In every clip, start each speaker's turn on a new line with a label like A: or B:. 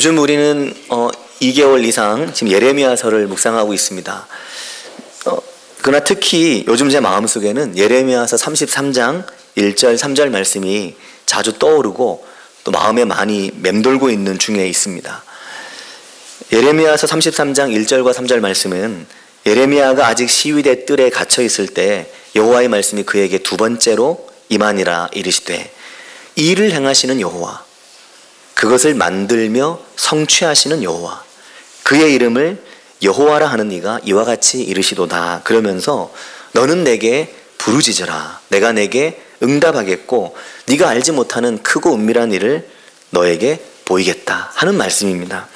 A: 요즘 우리는 2개월 이상 지금 예레미야서를 묵상하고 있습니다. 그러나 특히 요즘 제 마음속에는 예레미야서 33장 1절 3절 말씀이 자주 떠오르고 또 마음에 많이 맴돌고 있는 중에 있습니다. 예레미야서 33장 1절과 3절 말씀은 예레미야가 아직 시위대 뜰에 갇혀 있을 때 여호와의 말씀이 그에게 두 번째로 임하니라 이르시되 이 일을 행하시는 여호와 그것을 만들며 성취하시는 여호와 그의 이름을 여호와라 하는 이가 이와 같이 이르시도다. 그러면서 너는 내게 부르짖으라. 내가 내게 응답하겠고 네가 알지 못하는 크고 은밀한 일을 너에게 보이겠다 하는 말씀입니다.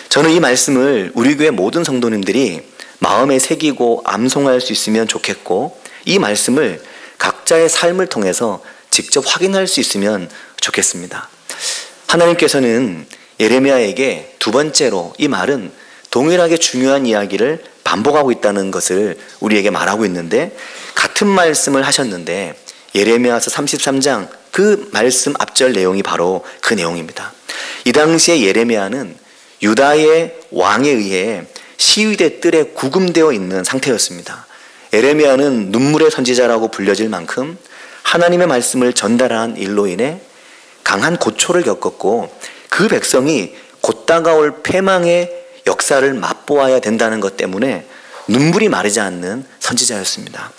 A: 저는 이 말씀을 우리 교회 모든 성도님들이 마음에 새기고 암송할 수 있으면 좋겠고 이 말씀을 각자의 삶을 통해서 직접 확인할 수 있으면 좋겠습니다. 하나님께서는 예레미야에게 두 번째로 이 말은 동일하게 중요한 이야기를 반복하고 있다는 것을 우리에게 말하고 있는데 같은 말씀을 하셨는데 예레미야서 33장 그 말씀 앞절 내용이 바로 그 내용입니다. 이 당시에 예레미야는 유다의 왕에 의해 시위대 뜰에 구금되어 있는 상태였습니다. 예레미야는 눈물의 선지자라고 불려질 만큼 하나님의 말씀을 전달한 일로 인해 강한 고초를 겪었고 그 백성이 곧 다가올 패망의 역사를 맛보아야 된다는 것 때문에 눈물이 마르지 않는 선지자였습니다.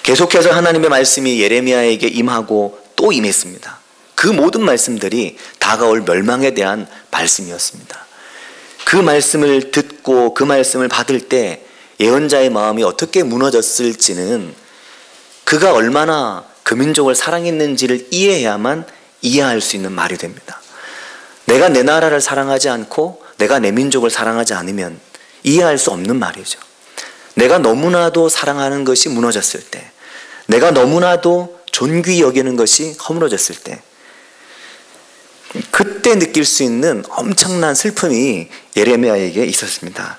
A: 계속해서 하나님의 말씀이 예레미야에게 임하고 또 임했습니다. 그 모든 말씀들이 다가올 멸망에 대한 말씀이었습니다. 그 말씀을 듣고 그 말씀을 받을 때 예언자의 마음이 어떻게 무너졌을지는 그가 얼마나 그 민족을 사랑했는지를 이해해야만 이해할 수 있는 말이 됩니다. 내가 내 나라를 사랑하지 않고 내가 내 민족을 사랑하지 않으면 이해할 수 없는 말이죠. 내가 너무나도 사랑하는 것이 무너졌을 때, 내가 너무나도 존귀히 여기는 것이 허물어졌을 때, 그때 느낄 수 있는 엄청난 슬픔이 예레미야에게 있었습니다.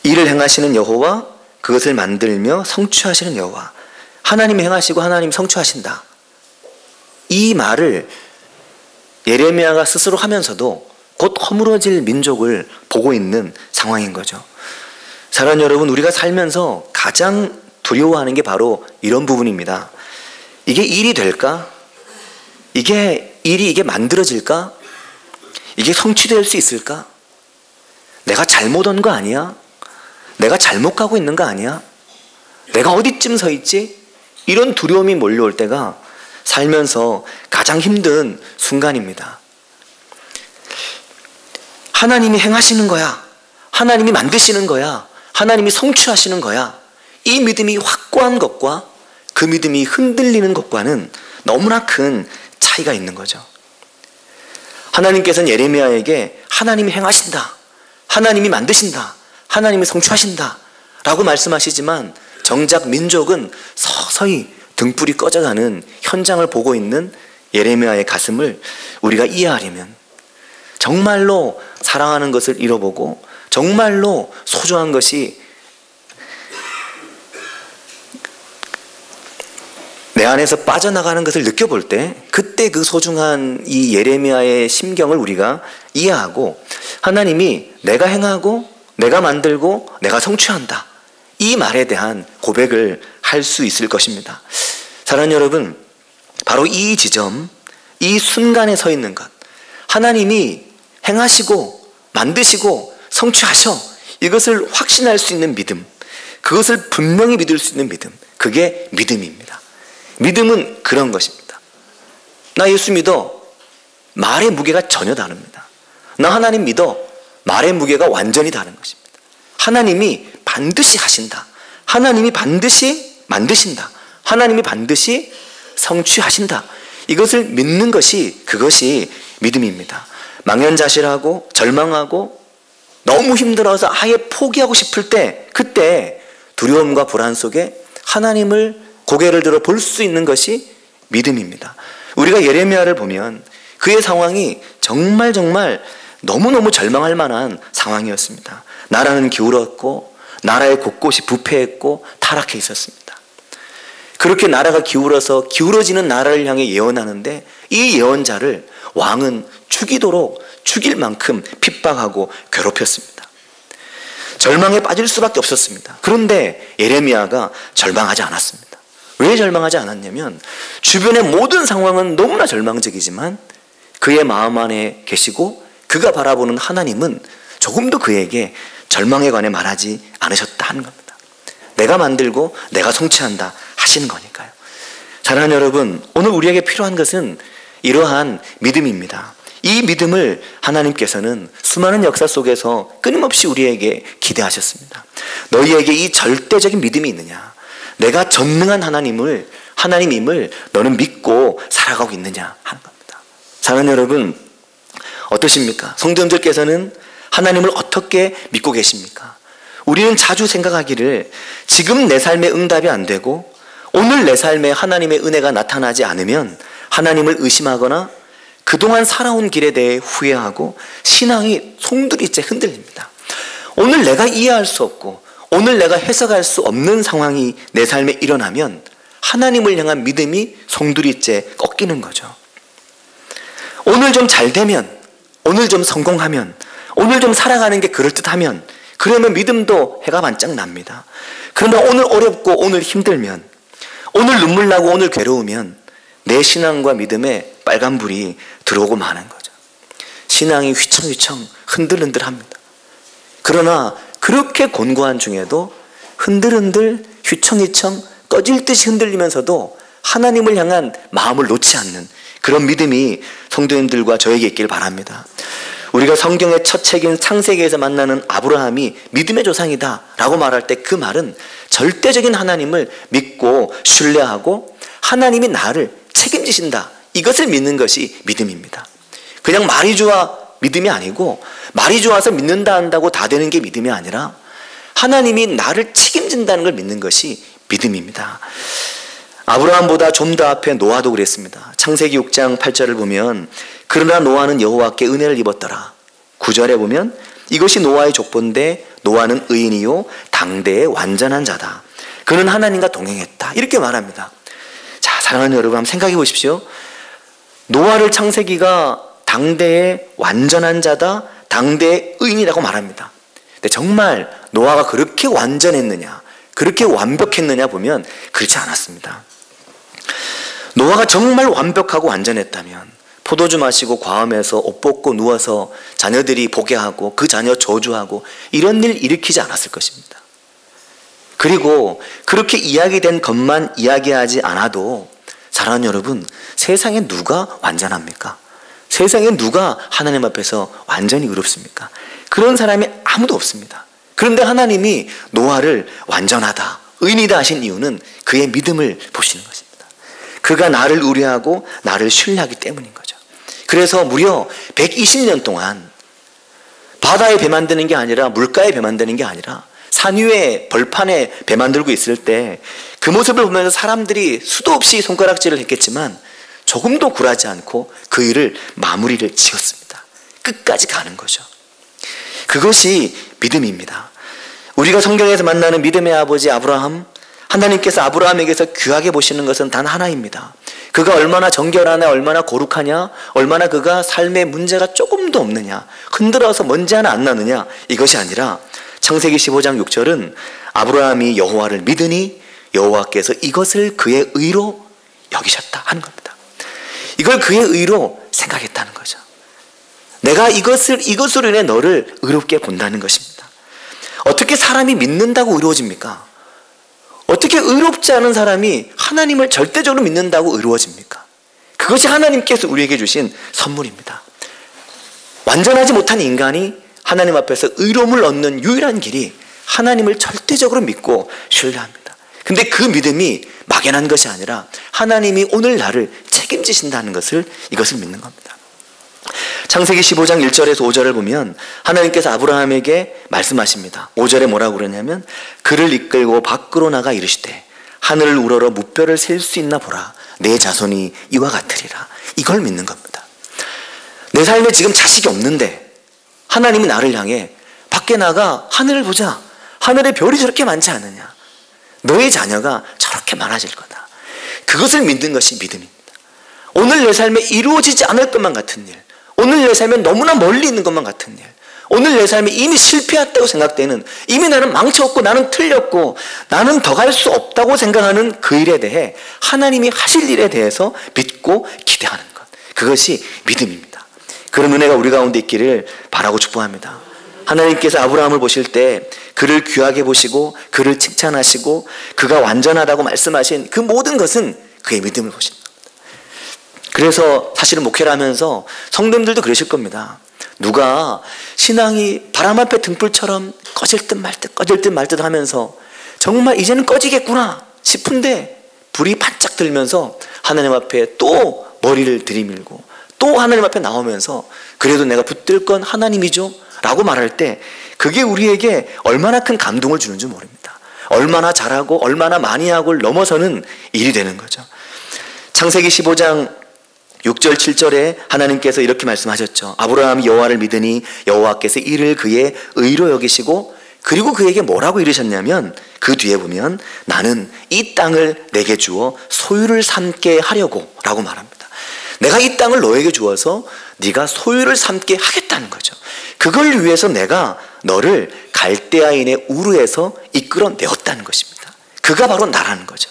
A: 이를 행하시는 여호와 그것을 만들며 성취하시는 여호와 하나님이 행하시고 하나님이 성취하신다. 이 말을 예레미야가 스스로 하면서도 곧 허물어질 민족을 보고 있는 상황인 거죠. 사랑하는 여러분, 우리가 살면서 가장 두려워하는 게 바로 이런 부분입니다. 이게 일이 될까? 이게 만들어질까? 이게 성취될 수 있을까? 내가 잘못 온 거 아니야? 내가 잘못 가고 있는 거 아니야? 내가 어디쯤 서 있지? 이런 두려움이 몰려올 때가 살면서 가장 힘든 순간입니다. 하나님이 행하시는 거야. 하나님이 만드시는 거야. 하나님이 성취하시는 거야. 이 믿음이 확고한 것과 그 믿음이 흔들리는 것과는 너무나 큰 차이가 있는 거죠. 하나님께서는 예레미야에게 하나님이 행하신다. 하나님이 만드신다. 하나님이 성취하신다. 라고 말씀하시지만 정작 민족은 서서히 등불이 꺼져가는 현장을 보고 있는 예레미야의 가슴을 우리가 이해하려면 정말로 사랑하는 것을 잃어보고 정말로 소중한 것이 내 안에서 빠져나가는 것을 느껴볼 때 그때 그 소중한 이 예레미야의 심경을 우리가 이해하고 하나님이 내가 행하고 내가 만들고 내가 성취한다. 이 말에 대한 고백을 할 수 있을 것입니다. 사랑하는 여러분, 바로 이 지점, 이 순간에 서 있는 것, 하나님이 행하시고 만드시고 성취하셔, 이것을 확신할 수 있는 믿음, 그것을 분명히 믿을 수 있는 믿음, 그게 믿음입니다. 믿음은 그런 것입니다. 나 예수 믿어. 말의 무게가 전혀 다릅니다. 나 하나님 믿어. 말의 무게가 완전히 다른 것입니다. 하나님이 반드시 하신다. 하나님이 반드시 만드신다. 하나님이 반드시 성취하신다. 이것을 믿는 것이 그것이 믿음입니다. 망연자실하고 절망하고 너무 힘들어서 아예 포기하고 싶을 때 그때 두려움과 불안 속에 하나님을 고개를 들어 볼 수 있는 것이 믿음입니다. 우리가 예레미야를 보면 그의 상황이 정말 너무너무 절망할 만한 상황이었습니다. 나라는 기울었고 나라의 곳곳이 부패했고 타락해 있었습니다. 그렇게 나라가 기울어서 기울어지는 나라를 향해 예언하는데 이 예언자를 왕은 죽일 만큼 핍박하고 괴롭혔습니다. 절망에 빠질 수밖에 없었습니다. 그런데 예레미야가 절망하지 않았습니다. 왜 절망하지 않았냐면 주변의 모든 상황은 너무나 절망적이지만 그의 마음 안에 계시고 그가 바라보는 하나님은 조금도 그에게 절망에 관해 말하지 않으셨다 하는 겁니다. 내가 만들고 내가 성취한다 하시는 거니까요. 사랑하는 여러분, 오늘 우리에게 필요한 것은 이러한 믿음입니다. 이 믿음을 하나님께서는 수많은 역사 속에서 끊임없이 우리에게 기대하셨습니다. 너희에게 이 절대적인 믿음이 있느냐? 내가 전능한 하나님임을 너는 믿고 살아가고 있느냐 하는 겁니다. 사랑하는 여러분, 어떠십니까? 성도님들께서는 하나님을 어떻게 믿고 계십니까? 우리는 자주 생각하기를 지금 내 삶의 응답이 안 되고 오늘 내 삶에 하나님의 은혜가 나타나지 않으면 하나님을 의심하거나 그동안 살아온 길에 대해 후회하고 신앙이 송두리째 흔들립니다. 오늘 내가 이해할 수 없고 오늘 내가 해석할 수 없는 상황이 내 삶에 일어나면 하나님을 향한 믿음이 송두리째 꺾이는 거죠. 오늘 좀 잘 되면, 오늘 좀 성공하면, 오늘 좀 살아가는 게 그럴듯하면 그러면 믿음도 해가 반짝 납니다. 그러나 오늘 어렵고 오늘 힘들면, 오늘 눈물 나고 오늘 괴로우면 내 신앙과 믿음에 빨간불이 들어오고 마는 거죠. 신앙이 휘청휘청 흔들흔들합니다. 그러나 그렇게 곤고한 중에도 흔들흔들 휘청휘청 꺼질 듯이 흔들리면서도 하나님을 향한 마음을 놓지 않는 그런 믿음이 성도님들과 저에게 있길 바랍니다. 우리가 성경의 첫 책인 창세기에서 만나는 아브라함이 믿음의 조상이다 라고 말할 때 그 말은 절대적인 하나님을 믿고 신뢰하고 하나님이 나를 책임지신다, 이것을 믿는 것이 믿음입니다. 그냥 말이 좋아 믿음이 아니고 말이 좋아서 믿는다 한다고 다 되는 게 믿음이 아니라 하나님이 나를 책임진다는 걸 믿는 것이 믿음입니다. 아브라함보다 좀 더 앞에 노아도 그랬습니다. 창세기 6장 8절을 보면 그러나 노아는 여호와께 은혜를 입었더라. 9절에 보면 이것이 노아의 족보인데 노아는 의인이요 당대의 완전한 자다. 그는 하나님과 동행했다. 이렇게 말합니다. 자, 사랑하는 여러분, 한번 생각해 보십시오. 노아를 창세기가 당대의 완전한 자다, 당대의 의인이라고 말합니다. 근데 정말 노아가 그렇게 완전했느냐, 그렇게 완벽했느냐 보면 그렇지 않았습니다. 노아가 정말 완벽하고 완전했다면 포도주 마시고 과음해서 옷 벗고 누워서 자녀들이 보게 하고 그 자녀 저주하고 이런 일 일으키지 않았을 것입니다. 그리고 그렇게 이야기된 것만 이야기하지 않아도 사랑하는 여러분, 세상에 누가 완전합니까? 세상에 누가 하나님 앞에서 완전히 의롭습니까? 그런 사람이 아무도 없습니다. 그런데 하나님이 노아를 완전하다, 의인이다 하신 이유는 그의 믿음을 보시는 것입니다. 그가 나를 의뢰하고 나를 신뢰하기 때문인 거죠. 그래서 무려 120년 동안 바다에 배 만드는 게 아니라 물가에 배 만드는 게 아니라 산 위에 벌판에 배 만들고 있을 때 그 모습을 보면서 사람들이 수도 없이 손가락질을 했겠지만 조금도 굴하지 않고 그 일을 마무리를 지었습니다. 끝까지 가는 거죠. 그것이 믿음입니다. 우리가 성경에서 만나는 믿음의 아버지 아브라함, 하나님께서 아브라함에게서 귀하게 보시는 것은 단 하나입니다. 그가 얼마나 정결하냐, 얼마나 거룩하냐, 얼마나 그가 삶에 문제가 조금도 없느냐, 흔들어서 먼지 하나 안 나느냐, 이것이 아니라 창세기 15장 6절은 아브라함이 여호와를 믿으니 여호와께서 이것을 그의 의로 여기셨다 하는 겁니다. 이걸 그의 의로 생각했다는 거죠. 내가 이것으로 인해 너를 의롭게 본다는 것입니다. 어떻게 사람이 믿는다고 의로워집니까? 어떻게 의롭지 않은 사람이 하나님을 절대적으로 믿는다고 의로워집니까? 그것이 하나님께서 우리에게 주신 선물입니다. 완전하지 못한 인간이 하나님 앞에서 의로움을 얻는 유일한 길이 하나님을 절대적으로 믿고 신뢰합니다. 근데 그 믿음이 막연한 것이 아니라 하나님이 오늘 나를 책임지신다는 이것을 믿는 겁니다. 창세기 15장 1절에서 5절을 보면 하나님께서 아브라함에게 말씀하십니다. 5절에 뭐라고 그러냐면 그를 이끌고 밖으로 나가 이르시되 하늘을 우러러 무뼈를 셀 수 있나 보라. 내 자손이 이와 같으리라. 이걸 믿는 겁니다. 내 삶에 지금 자식이 없는데 하나님이 나를 향해 밖에 나가 하늘을 보자. 하늘에 별이 저렇게 많지 않느냐. 너의 자녀가 저렇게 많아질 거다. 그것을 믿는 것이 믿음입니다. 오늘 내 삶에 이루어지지 않을 것만 같은 일, 오늘 내 삶에 너무나 멀리 있는 것만 같은 일, 오늘 내 삶이 이미 실패했다고 생각되는, 이미 나는 망쳤고 나는 틀렸고 나는 더 갈 수 없다고 생각하는 그 일에 대해 하나님이 하실 일에 대해서 믿고 기대하는 것, 그것이 믿음입니다. 그런 은혜가 우리 가운데 있기를 바라고 축복합니다. 하나님께서 아브라함을 보실 때 그를 귀하게 보시고 그를 칭찬하시고 그가 완전하다고 말씀하신 그 모든 것은 그의 믿음을 보신 겁니다. 그래서 사실은 목회를 하면서 성도님들도 그러실 겁니다. 누가 신앙이 바람 앞에 등불처럼 꺼질 듯 말 듯 꺼질 듯 말 듯 하면서 정말 이제는 꺼지겠구나 싶은데 불이 반짝 들면서 하나님 앞에 또 머리를 들이밀고 또 하나님 앞에 나오면서 그래도 내가 붙들 건 하나님이죠 라고 말할 때 그게 우리에게 얼마나 큰 감동을 주는지 모릅니다. 얼마나 잘하고 얼마나 많이 하고를 넘어서는 일이 되는 거죠. 창세기 15장 6절 7절에 하나님께서 이렇게 말씀하셨죠. 아브라함이 여호와를 믿으니 여호와께서 이를 그의 의로 여기시고, 그리고 그에게 뭐라고 이르셨냐면 그 뒤에 보면 나는 이 땅을 내게 주어 소유를 삼게 하려고 라고 말합니다. 내가 이 땅을 너에게 주어서 네가 소유를 삼게 하겠다는 거죠. 그걸 위해서 내가 너를 갈대아인의 우르에서 이끌어 내었다는 것입니다. 그가 바로 나라는 거죠.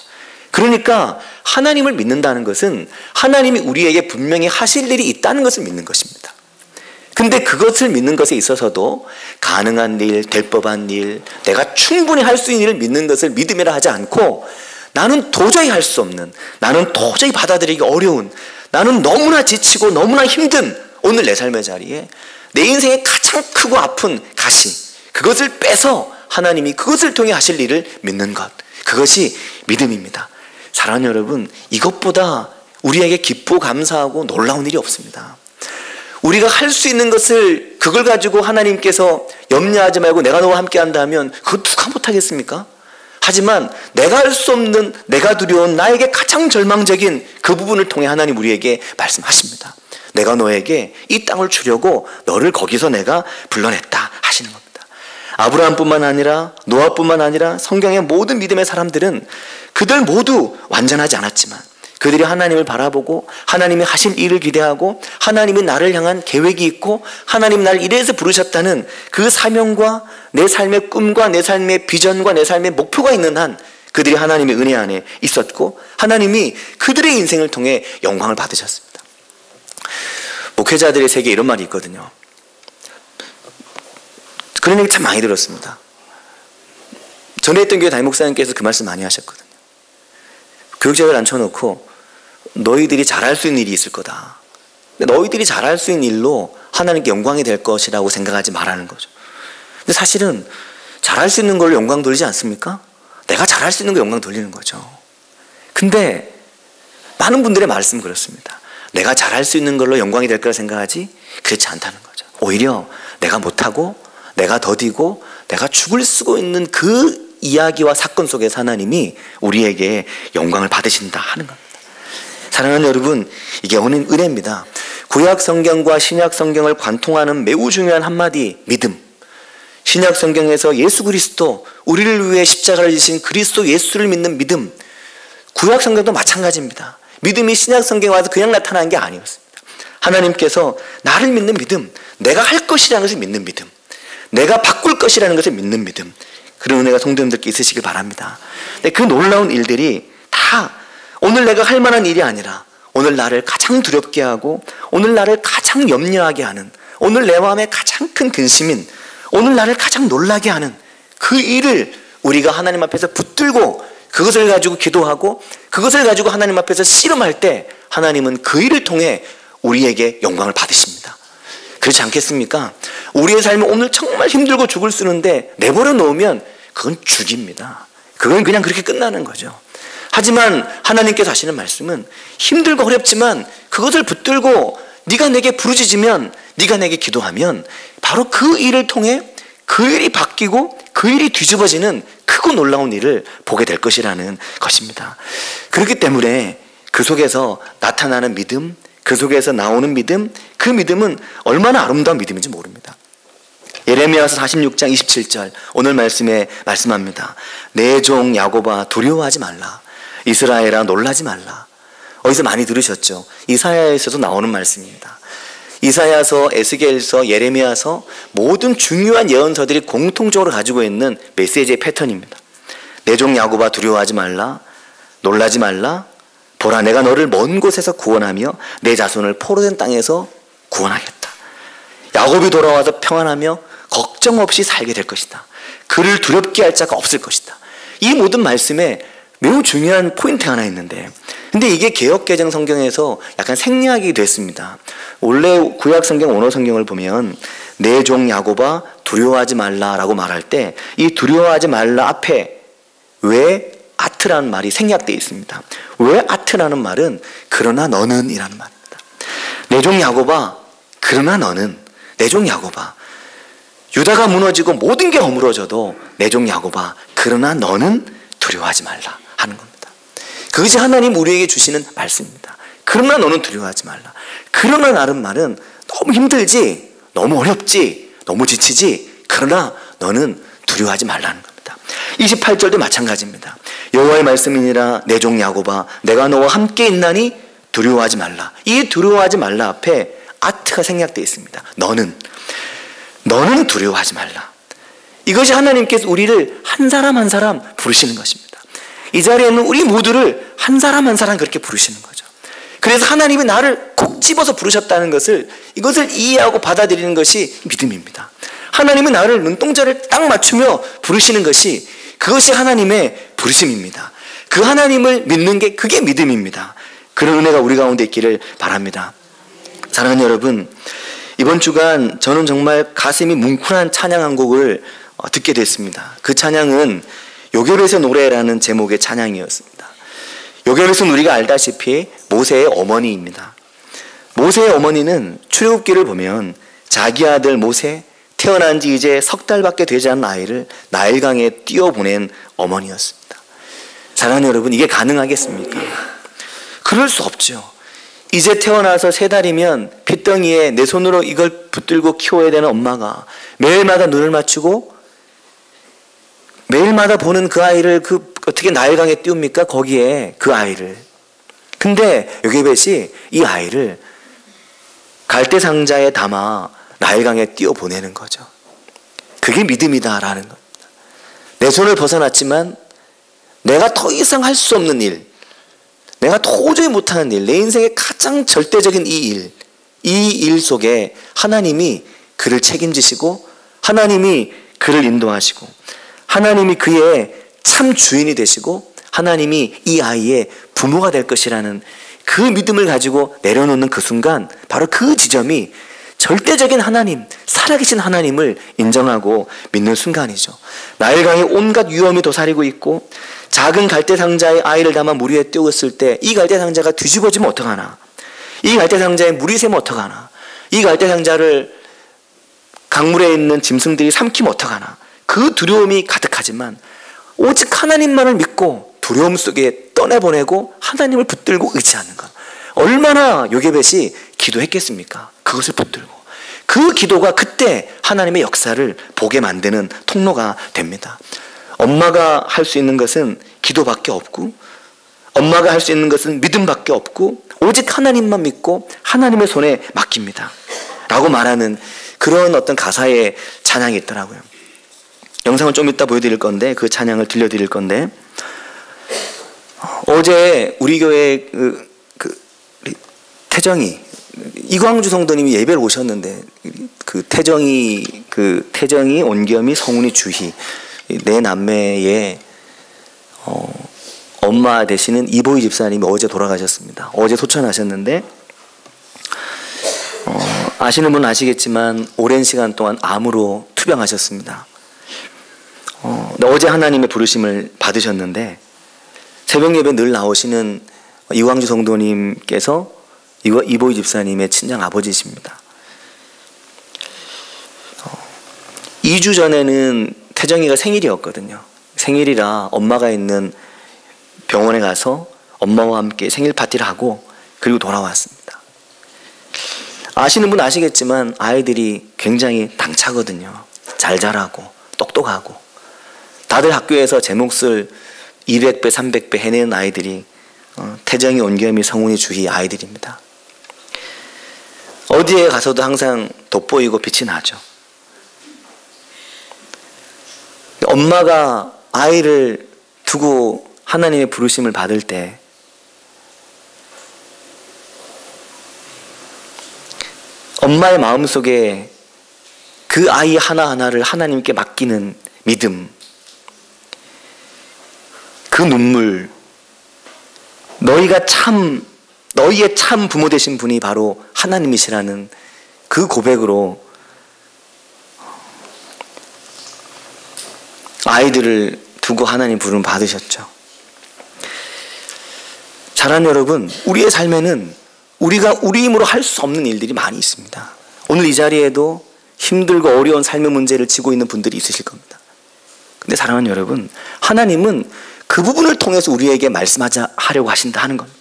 A: 그러니까 하나님을 믿는다는 것은 하나님이 우리에게 분명히 하실 일이 있다는 것을 믿는 것입니다. 근데 그것을 믿는 것에 있어서도 가능한 일, 될 법한 일, 내가 충분히 할 수 있는 일을 믿는 것을 믿음이라 하지 않고 나는 도저히 할 수 없는, 나는 도저히 받아들이기 어려운, 나는 너무나 지치고 너무나 힘든 오늘 내 삶의 자리에 내 인생에 가장 크고 아픈 가시, 그것을 빼서 하나님이 그것을 통해 하실 일을 믿는 것, 그것이 믿음입니다. 사랑하는 여러분, 이것보다 우리에게 기쁘고 감사하고 놀라운 일이 없습니다. 우리가 할 수 있는 것을 그걸 가지고 하나님께서 염려하지 말고 내가 너와 함께 한다면 그거 누가 못하겠습니까? 하지만 내가 할 수 없는, 내가 두려운 나에게 가장 절망적인 그 부분을 통해 하나님 우리에게 말씀하십니다. 내가 너에게 이 땅을 주려고 너를 거기서 내가 불러냈다 하시는 겁니다. 아브라함뿐만 아니라 노아뿐만 아니라 성경의 모든 믿음의 사람들은 그들 모두 완전하지 않았지만 그들이 하나님을 바라보고 하나님이 하실 일을 기대하고 하나님이 나를 향한 계획이 있고 하나님이 나를 이래서 부르셨다는 그 사명과 내 삶의 꿈과 내 삶의 비전과 내 삶의 목표가 있는 한 그들이 하나님의 은혜 안에 있었고 하나님이 그들의 인생을 통해 영광을 받으셨습니다. 목회자들의 세계에 이런 말이 있거든요. 그런 얘기 참 많이 들었습니다. 전에 했던 교회 담임목사님께서 그 말씀 많이 하셨거든요. 교육자를 앉혀놓고 너희들이 잘할 수 있는 일이 있을 거다. 근데 너희들이 잘할 수 있는 일로 하나님께 영광이 될 것이라고 생각하지 말라는 거죠. 근데 사실은 잘할 수 있는 걸로 영광 돌리지 않습니까? 내가 잘할 수 있는 거 영광 돌리는 거죠. 근데 많은 분들의 말씀은 그렇습니다. 내가 잘할 수 있는 걸로 영광이 될 거라 생각하지 그렇지 않다는 거죠. 오히려 내가 못하고 내가 더디고 내가 죽을 쓰고 있는 그 이야기와 사건 속에서 하나님이 우리에게 영광을 받으신다 하는 겁니다. 사랑하는 여러분, 이게 오는 은혜입니다. 구약 성경과 신약 성경을 관통하는 매우 중요한 한마디, 믿음. 신약 성경에서 예수 그리스도, 우리를 위해 십자가를 지신 그리스도 예수를 믿는 믿음. 구약 성경도 마찬가지입니다. 믿음이 신약 성경에 와서 그냥 나타난 게 아니었습니다. 하나님께서 나를 믿는 믿음, 내가 할 것이라는 것을 믿는 믿음, 내가 바꿀 것이라는 것을 믿는 믿음, 그런 은혜가 성도님들께 있으시길 바랍니다. 근데 그 놀라운 일들이 다 오늘 내가 할 만한 일이 아니라 오늘 나를 가장 두렵게 하고 오늘 나를 가장 염려하게 하는, 오늘 내 마음에 가장 큰 근심인, 오늘 나를 가장 놀라게 하는 그 일을 우리가 하나님 앞에서 붙들고 그것을 가지고 기도하고 그것을 가지고 하나님 앞에서 씨름할 때 하나님은 그 일을 통해 우리에게 영광을 받으십니다. 그렇지 않겠습니까? 우리의 삶이 오늘 정말 힘들고 죽을 쓰는데 내버려 놓으면 그건 죽입니다. 그건 그냥 그렇게 끝나는 거죠. 하지만 하나님께서 하시는 말씀은 힘들고 어렵지만 그것을 붙들고 네가 내게 부르짖으면, 네가 내게 기도하면 바로 그 일을 통해 그 일이 바뀌고 그 일이 뒤집어지는 크고 놀라운 일을 보게 될 것이라는 것입니다. 그렇기 때문에 그 속에서 나타나는 믿음, 그 속에서 나오는 믿음, 그 믿음은 얼마나 아름다운 믿음인지 모릅니다. 예레미야서 46장 27절 오늘 말씀에 말씀합니다. 내 종 야곱아 두려워하지 말라. 이스라엘아 놀라지 말라. 어디서 많이 들으셨죠? 이사야에서도 나오는 말씀입니다. 이사야서, 에스겔서, 예레미야서 모든 중요한 예언서들이 공통적으로 가지고 있는 메시지의 패턴입니다. 내 종 야곱아 두려워하지 말라. 놀라지 말라. 보라 내가 너를 먼 곳에서 구원하며 내 자손을 포로된 땅에서 구원하겠다. 야곱이 돌아와서 평안하며 걱정 없이 살게 될 것이다. 그를 두렵게 할 자가 없을 것이다. 이 모든 말씀에 매우 중요한 포인트 하나 있는데, 근데 이게 개역개정 성경에서 약간 생략이 됐습니다. 원래 구약 성경 원어 성경을 보면 내 종 야곱아 두려워하지 말라라고 말할 때 이 두려워하지 말라 앞에 왜 아트라는 말이 생략되어 있습니다. 왜 아트라는 말은 그러나 너는 이라는 말입니다. 내 종 야곱아 그러나 너는, 내 종 야곱아, 유다가 무너지고 모든 게 허물어져도 내 종 야곱아 그러나 너는 두려워하지 말라 하는 겁니다. 그것이 하나님 우리에게 주시는 말씀입니다. 그러나 너는 두려워하지 말라. 그러나 라는 말은 너무 힘들지, 너무 어렵지, 너무 지치지, 그러나 너는 두려워하지 말라는 겁니다. 28절도 마찬가지입니다. 여호와의 말씀이니라 내 종 야곱아 내가 너와 함께 있나니 두려워하지 말라. 이 두려워하지 말라 앞에 아트가 생략되어 있습니다. 너는 두려워하지 말라. 이것이 하나님께서 우리를 한 사람 한 사람 부르시는 것입니다. 이 자리에 있는 우리 모두를 한 사람 한 사람 그렇게 부르시는 거죠. 그래서 하나님이 나를 콕 집어서 부르셨다는 것을, 이것을 이해하고 받아들이는 것이 믿음입니다. 하나님이 나를 눈동자를 딱 맞추며 부르시는 것이, 그것이 하나님의 부르심입니다. 그 하나님을 믿는 게 그게 믿음입니다. 그런 은혜가 우리 가운데 있기를 바랍니다. 사랑하는 여러분, 이번 주간 저는 정말 가슴이 뭉클한 찬양 한 곡을 듣게 됐습니다. 그 찬양은 요괴벳의 노래라는 제목의 찬양이었습니다. 요괴벳은 우리가 알다시피 모세의 어머니입니다. 모세의 어머니는 출애굽기를 보면 자기 아들 모세, 태어난 지 이제 석 달밖에 되지 않은 아이를 나일강에 띄워보낸 어머니였습니다. 사랑하는 여러분, 이게 가능하겠습니까? 그럴 수 없죠. 이제 태어나서 3달이면 핏덩이에 내 손으로 이걸 붙들고 키워야 되는 엄마가 매일마다 눈을 맞추고 매일마다 보는 그 아이를 어떻게 나일강에 띄웁니까? 거기에 그 아이를. 근데 요괴벳이 이 아이를 갈대 상자에 담아 나일강에 띄워 보내는 거죠. 그게 믿음이다라는 겁니다. 내 손을 벗어났지만 내가 더 이상 할 수 없는 일, 내가 도저히 못하는 일, 내 인생의 가장 절대적인 이 일 속에 하나님이 그를 책임지시고 하나님이 그를 인도하시고 하나님이 그의 참 주인이 되시고 하나님이 이 아이의 부모가 될 것이라는 그 믿음을 가지고 내려놓는 그 순간, 바로 그 지점이 절대적인 하나님, 살아계신 하나님을 인정하고 믿는 순간이죠. 나일강에 온갖 위험이 도사리고 있고 작은 갈대 상자에 아이를 담아 물 위에 띄웠을 때 이 갈대 상자가 뒤집어지면 어떡하나, 이 갈대 상자에 물이 새면 어떡하나, 이 갈대 상자를 강물에 있는 짐승들이 삼키면 어떡하나, 그 두려움이 가득하지만 오직 하나님만을 믿고 두려움 속에 떠내보내고 하나님을 붙들고 의지하는 것. 얼마나 요괴벳이 기도했겠습니까? 그것을 붙들고. 그 기도가 그때 하나님의 역사를 보게 만드는 통로가 됩니다. 엄마가 할 수 있는 것은 기도밖에 없고, 엄마가 할 수 있는 것은 믿음밖에 없고, 오직 하나님만 믿고 하나님의 손에 맡깁니다 라고 말하는 그런 어떤 가사의 찬양이 있더라고요. 영상을 좀 이따 보여드릴 건데, 그 찬양을 들려드릴 건데, 어제 우리 교회 태정이, 이광주 성도님이 예배를 오셨는데, 그 태정이, 온겸이, 성훈이, 주희, 네 남매의 엄마 되시는 이보희 집사님이 어제 돌아가셨습니다. 어제 소천하셨는데, 아시는 분은 아시겠지만 오랜 시간 동안 암으로 투병하셨습니다. 어제 하나님의 부르심을 받으셨는데, 새벽 예배 늘 나오시는 이광주 성도님께서 이보희 집사님의 친정 아버지십니다. 2주 전에는 태정이가 생일이었거든요. 생일이라 엄마가 있는 병원에 가서 엄마와 함께 생일 파티를 하고 그리고 돌아왔습니다. 아시는 분 아시겠지만 아이들이 굉장히 당차거든요. 잘 자라고 똑똑하고, 다들 학교에서 제 몫을 200배, 300배 해내는 아이들이 태정이, 온겸이, 성훈이, 주희 아이들입니다. 어디에 가서도 항상 돋보이고 빛이 나죠. 엄마가 아이를 두고 하나님의 부르심을 받을 때 엄마의 마음속에 그 아이 하나하나를 하나님께 맡기는 믿음, 그 눈물, 너희의 참 부모 되신 분이 바로 하나님이시라는 그 고백으로 아이들을 두고 하나님 부름 받으셨죠. 사랑하는 여러분, 우리의 삶에는 우리가 우리 힘으로 할 수 없는 일들이 많이 있습니다. 오늘 이 자리에도 힘들고 어려운 삶의 문제를 지고 있는 분들이 있으실 겁니다. 근데 사랑하는 여러분, 하나님은 그 부분을 통해서 우리에게 말씀하려고 하신다 하는 겁니다.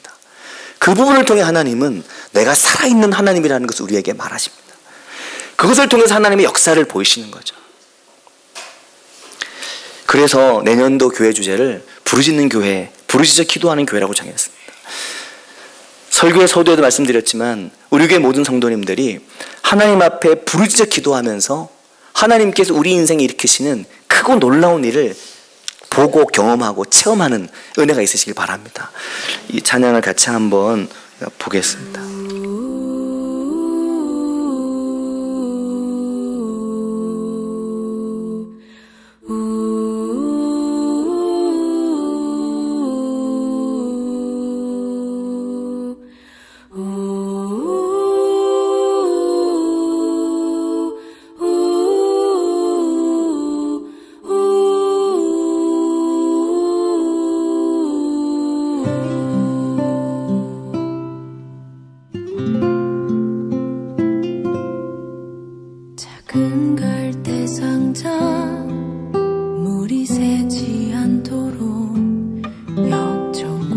A: 그 부분을 통해 하나님은 내가 살아있는 하나님이라는 것을 우리에게 말하십니다. 그것을 통해서 하나님의 역사를 보이시는 거죠. 그래서 내년도 교회 주제를 부르짖는 교회, 부르짖어 기도하는 교회라고 정했습니다. 설교의 서두에도 말씀드렸지만 우리 교회 모든 성도님들이 하나님 앞에 부르짖어 기도하면서 하나님께서 우리 인생에 일으키시는 크고 놀라운 일을 보고 경험하고 체험하는 은혜가 있으시길 바랍니다. 이 찬양을 같이 한번 보겠습니다.
B: 작은 갈대 상자 물이 새지 않도록 역청과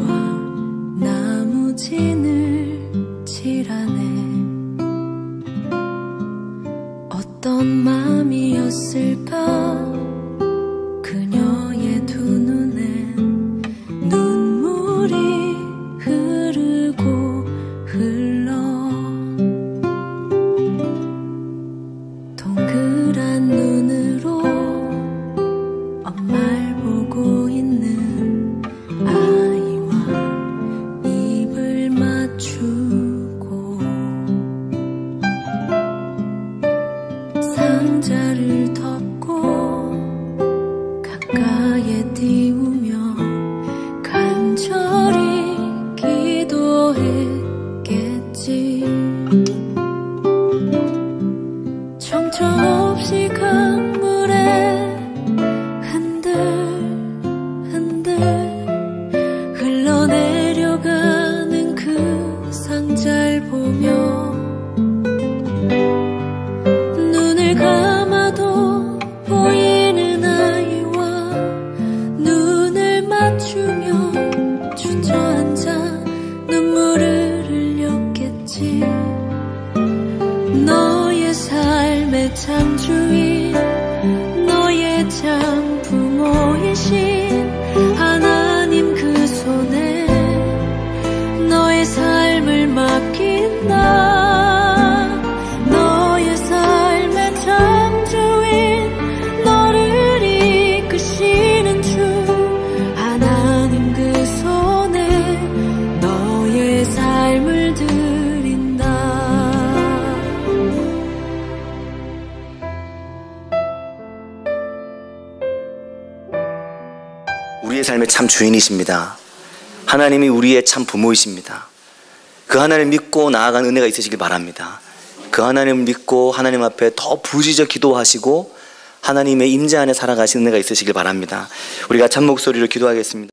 B: 나무진을 칠하네. 어떤 맘이었을까 그녀의 두 눈엔 눈물이 흐르고 흘러 동그란 눈으로 엄마를 보고 있는 아이와 입을 맞추고 상자를 덮고 가까이에 띄우며 간절히 기도했겠지. 정처 없이 강물에 흔들흔들 흘러내려가는 그 상자를 보며 눈을 감아도 보이는 아이와 눈을 맞추며 주저앉아 눈물을 흘렸겠지. 너의 삶의 참 주인, 너의 참 부모이신 하나님 그 손에 너의 삶을 맡긴다. 너의 삶의 참 주인, 너를 이끄시는 주 하나님 그 손에 너의 삶을 드린다.
A: 우리의 삶의 참 주인이십니다. 하나님이 우리의 참 부모이십니다. 그 하나님을 믿고 나아가는 은혜가 있으시길 바랍니다. 그 하나님을 믿고 하나님 앞에 더 부르짖어 기도하시고 하나님의 임재 안에 살아가시는 은혜가 있으시길 바랍니다. 우리가 참 목소리로 기도하겠습니다.